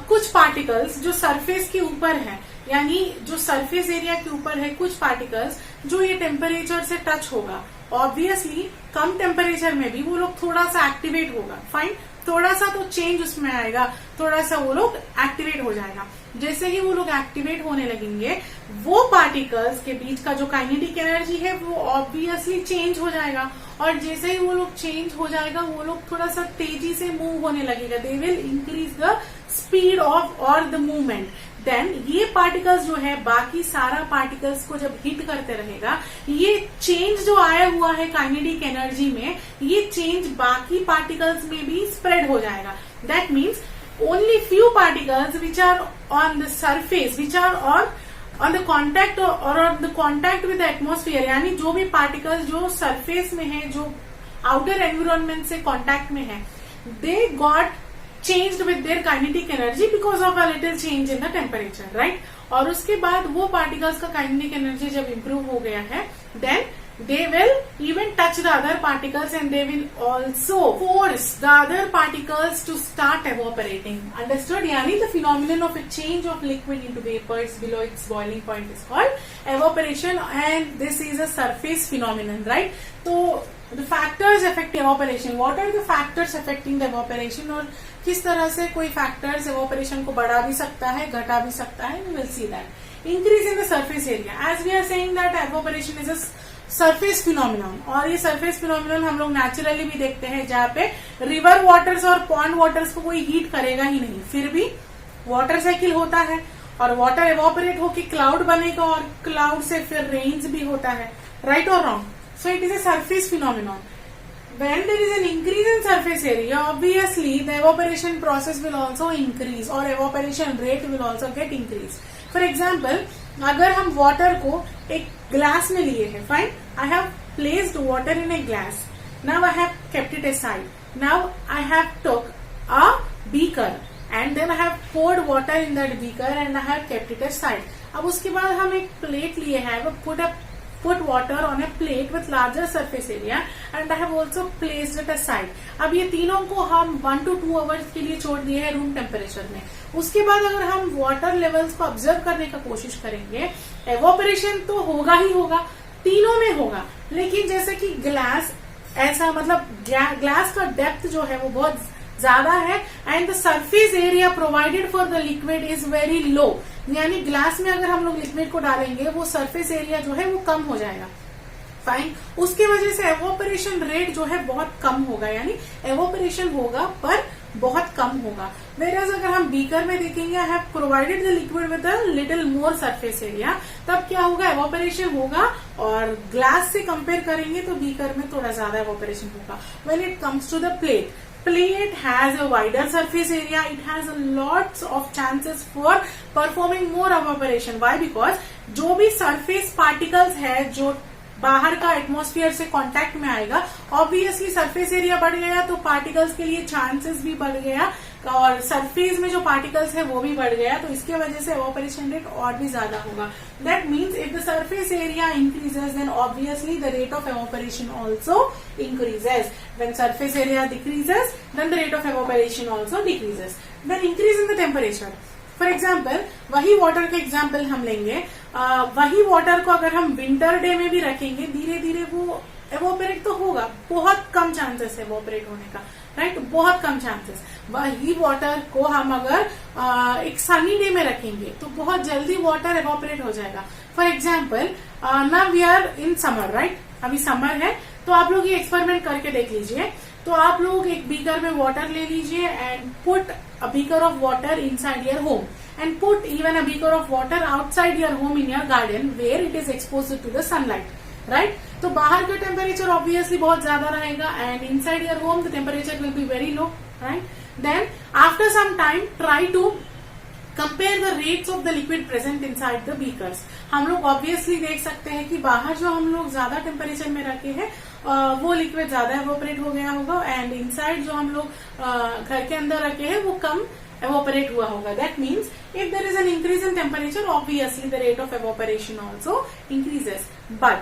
कुछ पार्टिकल्स जो सरफेस के ऊपर है, यानी जो सरफेस एरिया के ऊपर है, कुछ पार्टिकल्स जो ये टेम्परेचर से टच होगा, ऑब्वियसली कम टेम्परेचर में भी वो लोग थोड़ा सा एक्टिवेट होगा. फाइन, थोड़ा सा तो चेंज उसमें आएगा, थोड़ा सा वो लोग एक्टिवेट हो जाएगा. जैसे ही वो लोग एक्टिवेट होने लगेंगे, वो पार्टिकल्स के बीच का जो काइनेटिक एनर्जी है वो ऑब्वियसली चेंज हो जाएगा. और जैसे ही वो लोग चेंज हो जाएगा, वो लोग थोड़ा सा तेजी से मूव होने लगेगा. They will increase the speed of और द मूवमेंट. देन ये पार्टिकल्स जो है बाकी सारा पार्टिकल्स को जब हिट करते रहेगा, ये चेंज जो आया हुआ है काइनेटिक एनर्जी में, ये चेंज बाकी पार्टिकल्स में भी स्प्रेड हो जाएगा. That means only few particles which are on the surface, which are on the contact or on the contact with the atmosphere, यानी जो भी particles जो surface में है, जो outer environment से contact में है, they got changed with their kinetic energy because of a little change in the temperature, right? और उसके बाद वो particles का kinetic energy जब improve हो गया है, then they will even touch the other particles and they will also force the other particles to start evaporating. Understood? Yani the phenomenon of a change of liquid into vapors below its boiling point is called evaporation, and this is a surface phenomenon, right? So the factors affecting evaporation. What are the factors affecting the evaporation? और किस तरह से कोई factors evaporation को बढ़ा भी सकता है, घटा भी सकता है? We will see that. Increase in the surface area. As we are saying that evaporation is a surface phenomenon, और ये सरफेस फिनोमिनन हम लोग नेचुरली भी देखते हैं जहाँ पे रिवर वाटर्स और पॉन्ड वाटर्स को कोई हीट करेगा ही नहीं, फिर भी वाटर साइकिल होता है और वाटर एवोपरेट होके क्लाउड बनेगा और क्लाउड से फिर रेन्स भी होता है. राइट और wrong? So it is a surface phenomenon. When there is an increase in surface area, obviously the evaporation process will also increase or evaporation rate will also get increased. For example, अगर हम water को एक glass में लिए हैं, fine, I have placed water in a glass, now I have kept it aside, now I have took a beaker and then I have poured water in that beaker and I have kept it aside. अब उसके बाद हम एक plate लिए हैं, put water on a plate with larger surface area and I have also placed it aside. अब ये तीनों को हम 1 to 2 आवर्स के लिए छोड़ दिए हैं रूम टेम्परेचर में. उसके बाद अगर हम वाटर लेवल्स को ऑब्जर्व करने का कोशिश करेंगे, एवोपरेशन तो होगा ही होगा, तीनों में होगा. लेकिन जैसे कि ग्लास, ऐसा मतलब ग्लास का डेप्थ जो है वो बहुत ज्यादा है and the surface area provided for the liquid is very low. यानी ग्लास में अगर हम लोग लिक्विड को डालेंगे, वो सरफेस एरिया जो है वो कम हो जाएगा. फाइन, उसके वजह से एवोपरेशन रेट जो है बहुत कम होगा, यानी एवोपरेशन होगा पर बहुत कम होगा. वेराज अगर हम बीकर में देखेंगे, I have provided the liquid with a little more surface area, तब क्या होगा, एवोपरेशन होगा. और ग्लास से कंपेयर करेंगे तो बीकर में थोड़ा ज्यादा एवोपरेशन होगा. When it comes to the plate, plate has a wider surface area, it has lots of chances for performing more evaporation. Why? Because जो भी surface particles है जो बाहर का एटमॉस्फेयर से कांटेक्ट में आएगा, ऑब्वियसली सरफेस एरिया बढ़ गया तो पार्टिकल्स के लिए चांसेस भी बढ़ गया और सरफेस में जो पार्टिकल्स है वो भी बढ़ गया, तो इसके वजह से एवापोरेशन रेट और भी ज्यादा होगा. That means if the surface area increases then obviously the rate of evaporation also increases. When surface area decreases then the rate of evaporation also decreases. Then increase in the temperature. For example वही water का example हम लेंगे. वही water को अगर हम winter day में भी रखेंगे, धीरे धीरे वो एवोपरेट तो होगा, बहुत कम चांसेस है एवोपरेट होने का, राइट, बहुत कम चांसेस. वही वाटर को हम अगर एक सनी डे में रखेंगे तो बहुत जल्दी वाटर एवोपरेट हो जाएगा. For example now we are in summer, right, अभी समर है, तो आप लोग ये एक्सपेरिमेंट करके देख लीजिए. तो आप लोग एक बीकर में वाटर ले लीजिए and put a beaker of water inside your home and put even a beaker of water outside your home in your garden where it is exposed to the sunlight, right? तो बाहर का temperature obviously बहुत ज्यादा रहेगा and inside your home the temperature will be very low, right? Then after some time try to compare the rates of the liquid present inside the beakers. हम लोग obviously देख सकते हैं कि बाहर जो हम लोग ज्यादा टेम्परेचर में रखे हैं वो लिक्विड ज्यादा एवोपरेट हो गया होगा एंड इनसाइड जो हम लोग घर के अंदर रखे हैं वो कम एवोपरेट हुआ होगा. That means if there is an increase in temperature obviously the rate of evaporation also increases. But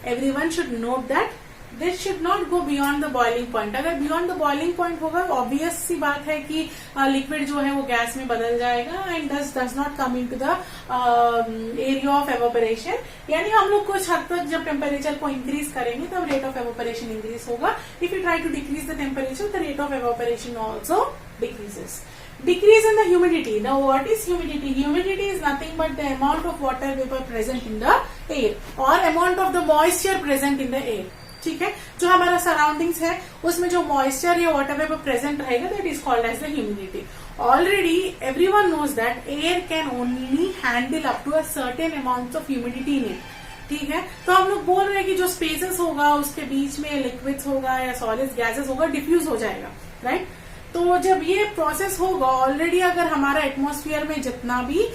everyone should note that this should not go beyond the boiling point. अगर बियॉन्ड द बॉइलिंग पॉइंट होगा obvious सी बात है कि liquid जो है वो gas में बदल जाएगा and does not come into the area of evaporation. यानी हम लोग कुछ हद तक जब टेम्परेचर को इंक्रीज करेंगे तब रेट ऑफ एवोपरेशन इंक्रीज होगा. If you try to decrease the temperature the rate of evaporation also decreases. Decrease in the humidity. Now what is humidity? Humidity is nothing but the amount of water vapor present in the air or amount of the moisture present in the air. ठीक है, जो हमारा surroundings है उसमें जो moisture या water vapour present रहेगा that is called as the humidity. Already everyone knows that air can only handle up to a certain amount of humidity in it. ठीक है, तो हम लोग बोल रहे हैं कि जो स्पेसेस होगा उसके बीच में लिक्विड्स होगा या सॉलिड्स गैसेस होगा डिफ्यूज हो जाएगा, राइट. तो जब ये प्रोसेस होगा ऑलरेडी अगर हमारा एटमॉस्फेयर में जितना भी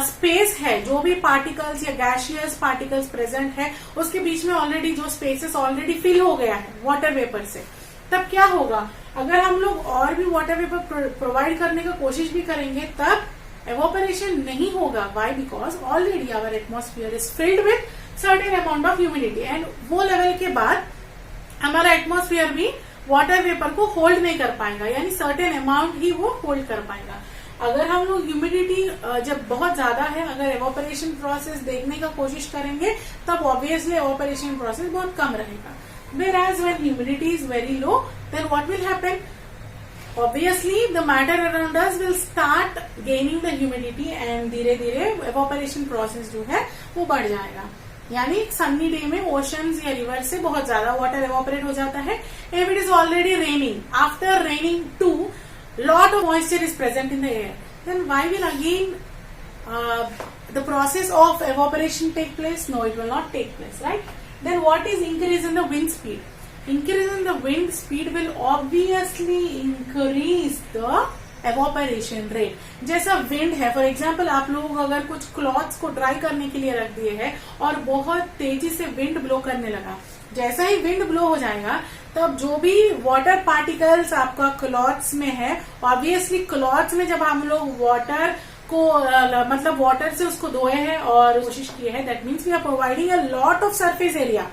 स्पेस है, जो भी पार्टिकल्स या गैशियस पार्टिकल्स प्रेजेंट है उसके बीच में ऑलरेडी जो स्पेसेस ऑलरेडी फिल हो गया है वाटर वेपर से, तब क्या होगा अगर हम लोग और भी वाटर वेपर प्रोवाइड करने का कोशिश भी करेंगे तब एवोपरेशन नहीं होगा. Why? Because already our atmosphere is filled with certain amount of humidity and वो लेवल के बाद हमारा एटमॉस्फेयर भी वाटर वेपर को होल्ड नहीं कर पाएगा, यानी सर्टेन अमाउंट ही वो होल्ड कर पाएगा. अगर हम लोग ह्यूमिडिटी जब बहुत ज्यादा है अगर एवोपरेशन प्रोसेस देखने का कोशिश करेंगे तब ऑब्वियसली एवोपरेशन प्रोसेस बहुत कम रहेगा. Whereas when humidity is very low, then what will happen? Obviously, the matter around us will start gaining the humidity and धीरे धीरे evaporation process जो है वो बढ़ जाएगा. यानी सन्नी डे में ओशंस या रिवर से बहुत ज्यादा वाटर एवोपरेट हो जाता है. If it is already raining, after raining too, lot of moisture is present in the air. Then why will again the process of evaporation take place? No, it will not take place, right? Then what is increase in the wind speed? Increase in the wind speed will obviously increase the evaporation rate. जैसा wind है, for example आप लोग अगर कुछ clothes को dry करने के लिए रख दिए हैं और बहुत तेजी से विंड ब्लो करने लगा, जैसा ही विंड ब्लो हो जाएगा तब जो भी वाटर पार्टिकल्स आपका क्लॉथ्स में है, ऑब्वियसली क्लॉथ्स में जब हम लोग वाटर को मतलब वाटर से उसको धोए हैं और कोशिश की है, that means we are providing a lot of surface area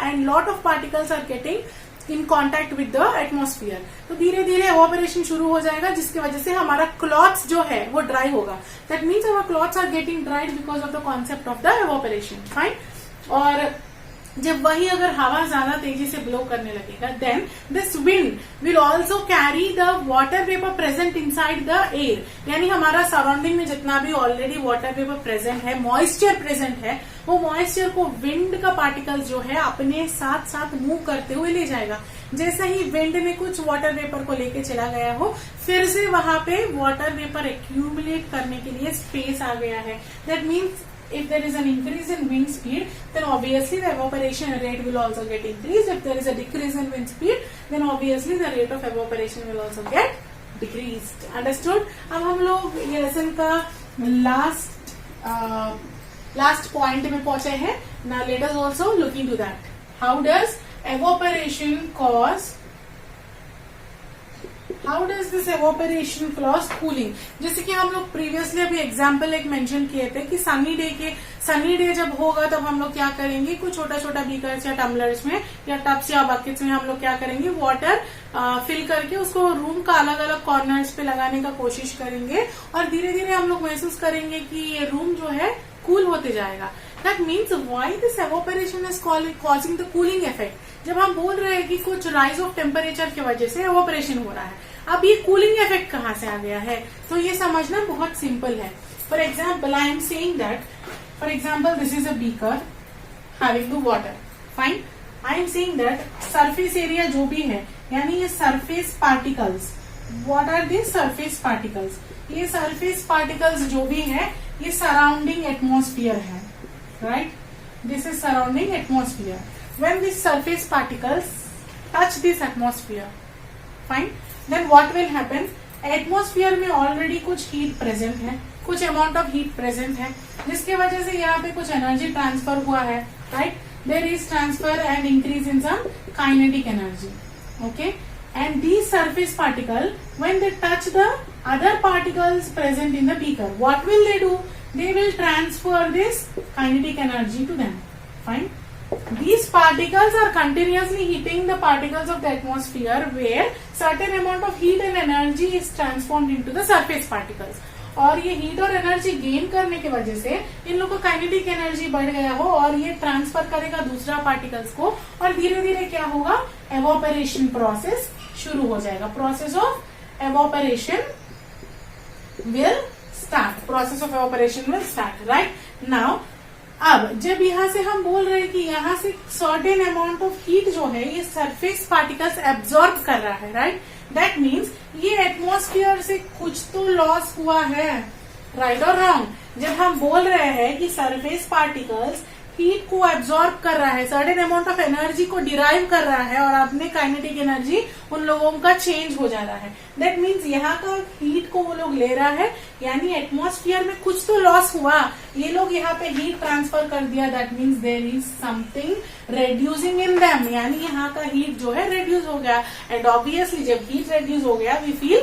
and lot of particles are getting in contact with the atmosphere. तो धीरे धीरे एवोपरेशन शुरू हो जाएगा जिसकी वजह से हमारा क्लॉथ्स जो है वो ड्राई होगा. That means our clothes are getting dried because of the concept of the evaporation. Fine. और जब वही अगर हवा ज्यादा तेजी से ब्लो करने लगेगा then this wind will also carry the water vapour present inside the air. यानी हमारा सराउंडिंग में जितना भी ऑलरेडी वाटर वेपर प्रेजेंट है, मॉइस्चर प्रेजेंट है, वो मॉइस्चर को विंड का पार्टिकल जो है अपने साथ साथ मूव करते हुए ले जाएगा. जैसे ही विंड ने कुछ वाटर वेपर को लेके चला गया हो, फिर से वहां पे वाटर वेपर एक्यूमुलेट करने के लिए स्पेस आ गया है. That means if there is an increase in wind speed, then obviously the evaporation rate will also get increased. If there is a decrease in wind speed, then obviously the rate of evaporation will also get decreased. Understood? अब हम लोग ये lesson का last point में पहुंचे हैं. Now let us also look into that. How does this evaporation cause cooling? जैसे कि हम लोग प्रीवियसली अभी एग्जाम्पल एक मेंशन किए थे कि सनी डे जब होगा तब हम लोग क्या करेंगे, कुछ छोटा छोटा बीकर्स या टम्बलर्स में या टब्स या बकेट्स में हम लोग क्या करेंगे, वाटर फिल करके उसको रूम का अलग अलग कॉर्नर्स पे लगाने का कोशिश करेंगे और धीरे धीरे हम लोग महसूस करेंगे कि ये रूम जो है कूल होते जाएगा. That means why this evaporation is causing the cooling effect. जब हम बोल रहे हैं कि कुछ राइज ऑफ टेम्परेचर की वजह से evaporation हो रहा है, अब ये कूलिंग इफेक्ट कहाँ से आ गया है, तो ये समझना बहुत सिंपल है. For example I am saying that, for example this is a beaker having the water. Fine. I am saying that surface area जो भी है, यानी ये surface particles, what are this surface particles, ये सरफेस पार्टिकल्स जो भी है ये सराउंडिंग एटमोस्फियर है. Right, this is surrounding atmosphere. When this surface particles touch this atmosphere, fine, then what will happen, atmosphere में ऑलरेडी कुछ हीट प्रेजेंट है, कुछ अमाउंट ऑफ हीट प्रेजेंट है, जिसके वजह से यहाँ पे कुछ एनर्जी ट्रांसफर हुआ है. Right, there is transfer and increase in some kinetic energy. Okay, and these surface particle, when they touch the other particles present in the beaker, what will they do? They will transfer this kinetic energy to them. Fine. These particles are continuously heating the particles of the atmosphere, where certain amount of heat and energy is transformed into the surface particles. और ये heat और energy gain करने की वजह से इन लोगों को kinetic energy बढ़ गया हो और ये ट्रांसफर करेगा दूसरा पार्टिकल्स को और धीरे धीरे क्या होगा, एवोपरेशन प्रोसेस शुरू हो जाएगा. Process of evaporation will start. Right now, अब जब यहाँ से हम बोल रहे हैं कि यहाँ से सर्टेन अमाउंट ऑफ हीट जो है ये सरफेस पार्टिकल्स एब्जॉर्ब कर रहा है. राइट, दैट मीन्स ये एटमॉस्फेयर से कुछ तो लॉस हुआ है. राइट और रॉन्ग? जब हम बोल रहे हैं कि सरफेस पार्टिकल्स हीट को एब्जॉर्ब कर रहा है, सर्टेन अमाउंट ऑफ एनर्जी को डिराइव कर रहा है और अपने काइनेटिक एनर्जी उन लोगों का चेंज हो जा रहा है, दैट मीन्स यहाँ का हीट को वो लोग ले रहा है, यानी एटमॉस्फेयर में कुछ तो लॉस हुआ, ये लोग यहाँ पे हीट ट्रांसफर कर दिया. That means there is something reducing in them, यानी यहाँ का हीट जो है रेड्यूस हो गया. एंड ऑब्वियसली जब हीट रेड्यूस हो गया we feel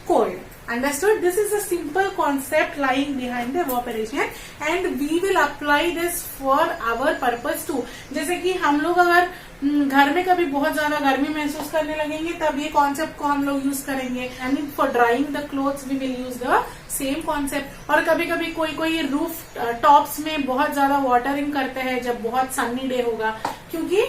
cold. Understood? This is a simple concept lying behind the evaporation and we will apply this for our purpose too. जैसे कि हम लोग अगर घर में कभी बहुत ज्यादा गर्मी महसूस करने लगेंगे तब ये कॉन्सेप्ट को हम लोग यूज करेंगे. And for drying the clothes we will use the same concept. और कभी कभी कोई रूफ टॉप्स में बहुत ज्यादा वाटरिंग करते हैं जब बहुत सनी डे होगा, क्योंकि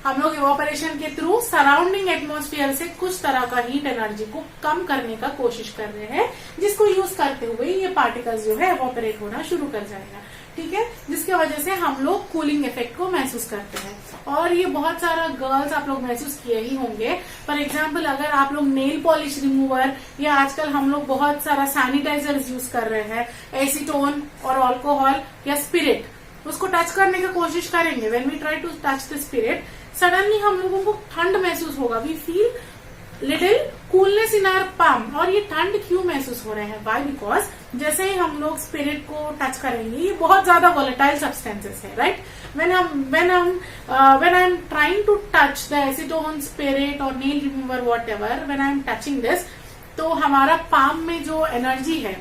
हम लोग इवापोरेशन के थ्रू सराउंडिंग एटमॉस्फेयर से कुछ तरह का हीट एनर्जी को कम करने का कोशिश कर रहे हैं, जिसको यूज करते हुए ये पार्टिकल्स जो है इवापोरेट होना शुरू कर जाएगा. ठीक है, जिसकी वजह से हम लोग कूलिंग इफेक्ट को महसूस करते हैं. और ये बहुत सारा गर्ल्स आप लोग महसूस किए ही होंगे. फॉर एग्जाम्पल अगर आप लोग नेल पॉलिश रिमूवर या आजकल हम लोग बहुत सारा सैनिटाइजर्स यूज कर रहे हैं, एसीटोन और अल्कोहल या स्पिरिट, उसको टच करने की कोशिश करेंगे. When we try to touch the spirit, suddenly हम लोगों को ठंड महसूस होगा. We feel little coolness in our palm. और ये ठंड क्यों महसूस हो रहे हैं? वाई? बिकॉज जैसे ही हम लोग स्पिरिट को टच करेंगे, ये बहुत ज्यादा वोलेटाइल सब्सटेंसेस है. Right, when I'm trying to touch the acetone, spirit or nail remover, whatever, when I'm touching this, तो हमारा पाम में जो एनर्जी है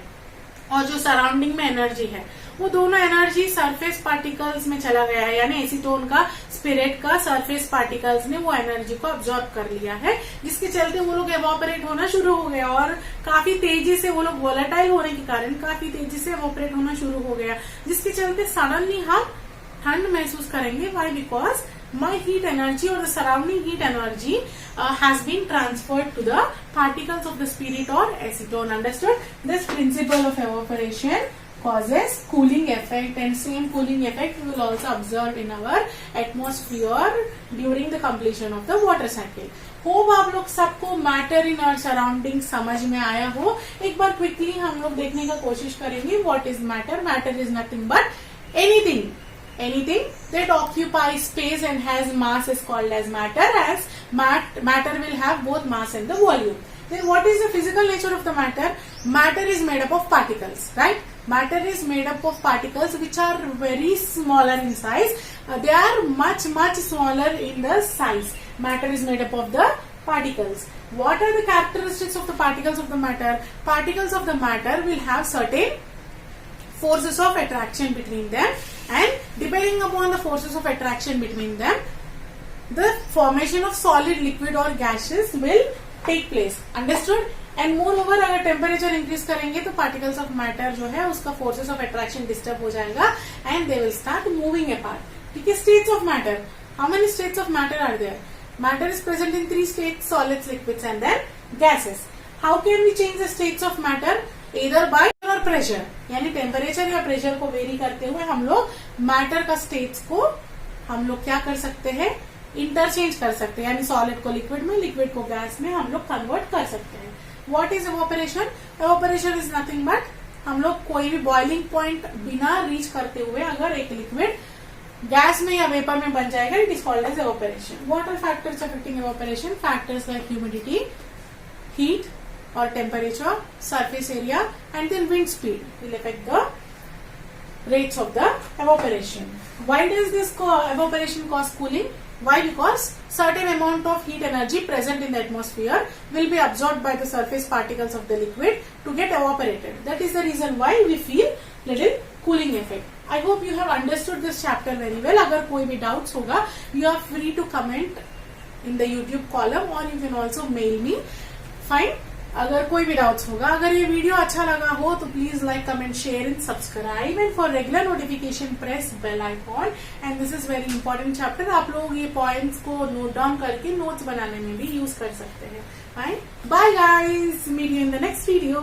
और जो सराउंडिंग में एनर्जी है, वो दोनों एनर्जी सरफेस पार्टिकल्स में चला गया है. यानी एसीटोन का, स्पिरिट का सरफेस पार्टिकल्स ने वो एनर्जी को अब्सॉर्ब कर लिया है, जिसके चलते वो लोग एवोपरेट होना शुरू हो गया. और काफी तेजी से वो लोग वोलेटाइल होने के कारण काफी तेजी से एवोपरेट होना शुरू हो गया, जिसके चलते सडनली हम ठंड महसूस करेंगे. Why? Because my heat energy or the surrounding heat energy has been transferred to the particles of the spirit or acetone. Understood? This principle of evaporation causes cooling effect, and same cooling effect we will also observe in our atmosphere during the completion of the water cycle. Hope आप लोग सबको matter in our surrounding समझ में आया हो. एक बार quickly हम लोग देखने का कोशिश करेंगे. What is matter? Matter is nothing but anything that occupies space and has mass is called as matter, as matter will have both mass and the volume. Then what is the physical nature of the matter? Matter is made up of particles, right? Matter is made up of particles which are very smaller in size. They are much smaller in the size. Matter is made up of the particles. What are the characteristics of the particles of the matter? Particles of the matter will have certain forces of attraction between them, and depending upon the forces of attraction between them, the formation of solid, liquid or gases will take place. Understood? And moreover, अगर temperature increase करेंगे तो particles of matter जो है उसका forces of attraction disturb हो जाएगा and they will start moving apart. ठीक है. States of matter. How many states of matter are there? Matter is present in 3 states: solids, liquids and then gases. How can we change the states of matter? Either by or pressure. यानी temperature या pressure को very करते हुए हम लोग matter का states को हम लोग क्या कर सकते हैं? इंटरचेंज कर सकते हैं. यानी सॉलिड को लिक्विड में, लिक्विड को गैस में हम लोग कन्वर्ट कर सकते हैं. What is evaporation? Evaporation is nothing but हम लोग कोई भी बॉइलिंग पॉइंट बिना रीच करते हुए अगर एक लिक्विड गैस में या वेपर में बन जाएगा, it is called as evaporation. What are factors affecting evaporation? Factors like humidity, heat or temperature, surface area and then wind speed will affect the rates of the evaporation. Why does this evaporation cause cooling? Why? Because certain amount of heat energy present in the atmosphere will be absorbed by the surface particles of the liquid to get evaporated. That is the reason why we feel little cooling effect. I hope you have understood this chapter very well. अगर कोई भी doubts होगा, you are free to comment in the YouTube column or you can also mail me. Fine. अगर कोई भी doubts होगा, अगर ये वीडियो अच्छा लगा हो तो please like, comment, share and subscribe, and for regular notification press bell icon. And this is very important chapter. आप लोग ये पॉइंट्स को नोट डाउन करके नोट्स बनाने में भी यूज कर सकते हैं. Bye guys, meet you in the next video.